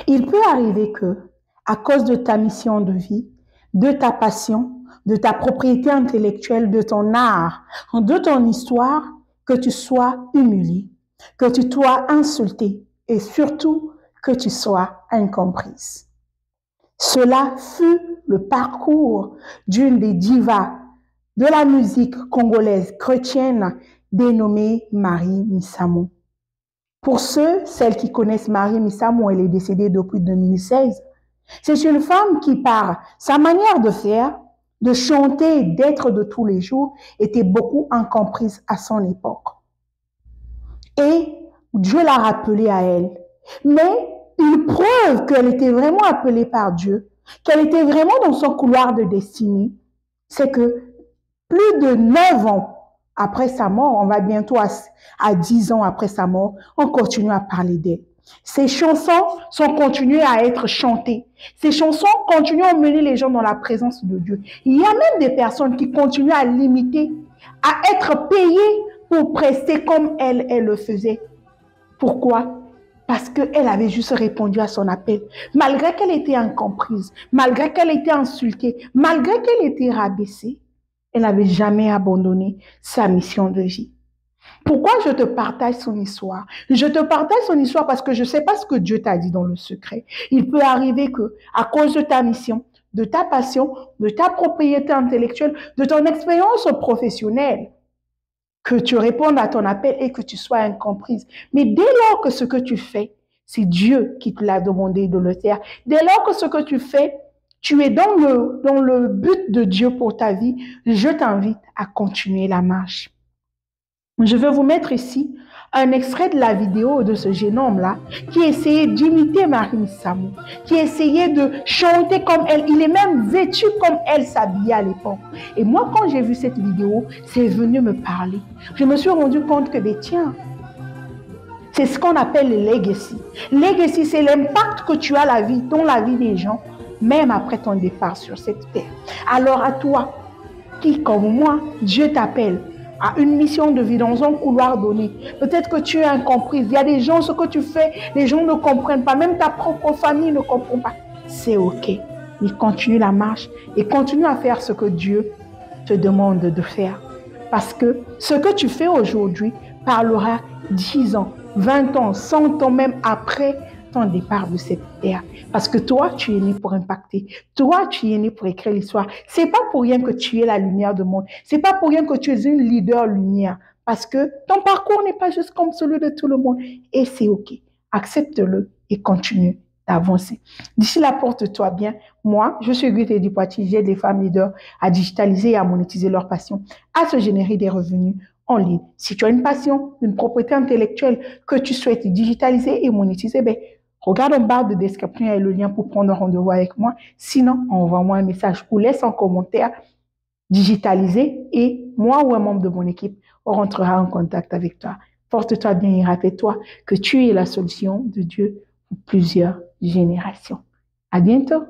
Il peut arriver que, à cause de ta mission de vie, de ta passion, de ta propriété intellectuelle, de ton art, de ton histoire, que tu sois humilié, que tu sois insulté et surtout que tu sois incomprise. Cela fut le parcours d'une des divas de la musique congolaise chrétienne dénommée Marie Misamo. Pour celles qui connaissent Marie Misamo, elle est décédée depuis 2016. C'est une femme qui, par sa manière de faire, de chanter, d'être de tous les jours, était beaucoup incomprise à son époque. Et Dieu l'a rappelée à elle. Mais une preuve qu'elle était vraiment appelée par Dieu, qu'elle était vraiment dans son couloir de destinée, c'est que plus de 9 ans après sa mort, on va bientôt à 10 ans après sa mort, on continue à parler d'elle. Ces chansons sont continuées à être chantées. Ces chansons continuent à mener les gens dans la présence de Dieu. Il y a même des personnes qui continuent à l'imiter, à être payées pour prester comme elle le faisait. Pourquoi? Parce qu'elle avait juste répondu à son appel. Malgré qu'elle était incomprise, malgré qu'elle était insultée, malgré qu'elle était rabaissée, elle n'avait jamais abandonné sa mission de vie. Pourquoi je te partage son histoire? Je te partage son histoire parce que je ne sais pas ce que Dieu t'a dit dans le secret. Il peut arriver que, à cause de ta mission, de ta passion, de ta propriété intellectuelle, de ton expérience professionnelle, que tu répondes à ton appel et que tu sois incomprise. Mais dès lors que ce que tu fais, c'est Dieu qui te l'a demandé de le faire, dès lors que ce que tu fais, tu es dans le but de Dieu pour ta vie, je t'invite à continuer la marche. Je vais vous mettre ici un extrait de la vidéo de ce jeune homme-là qui essayait d'imiter Marie Misamo, qui essayait de chanter comme elle. Il est même vêtu comme elle s'habillait à l'époque. Et moi, quand j'ai vu cette vidéo, c'est venu me parler. Je me suis rendu compte que, tiens, c'est ce qu'on appelle le legacy. Legacy, c'est l'impact que tu as dans la vie des gens, même après ton départ sur cette terre. Alors à toi, qui comme moi, Dieu t'appelle à une mission de vie dans un couloir donné. Peut-être que tu es incomprise. Il y a des gens, ce que tu fais, les gens ne comprennent pas. Même ta propre famille ne comprend pas. C'est OK. Mais continue la marche et continue à faire ce que Dieu te demande de faire. Parce que ce que tu fais aujourd'hui parlera 10 ans, 20 ans, 100 ans même après ton départ de cette terre. Parce que toi, tu es né pour impacter. Toi, tu es né pour écrire l'histoire. C'est pas pour rien que tu es la lumière du monde. C'est pas pour rien que tu es une leader lumière. Parce que ton parcours n'est pas juste comme celui de tout le monde. Et c'est OK. Accepte-le et continue d'avancer. D'ici là, porte-toi bien. Moi, je suis Guité Dupoitier. J'aide les femmes leaders à digitaliser et à monétiser leur passion, à se générer des revenus en ligne. Si tu as une passion, une propriété intellectuelle que tu souhaites digitaliser et monétiser, regarde en bas de description, il y a le lien pour prendre un rendez-vous avec moi. Sinon, envoie-moi un message ou laisse un commentaire digitalisé et moi ou un membre de mon équipe, on rentrera en contact avec toi. Porte-toi bien et rappelle-toi que tu es la solution de Dieu pour plusieurs générations. À bientôt.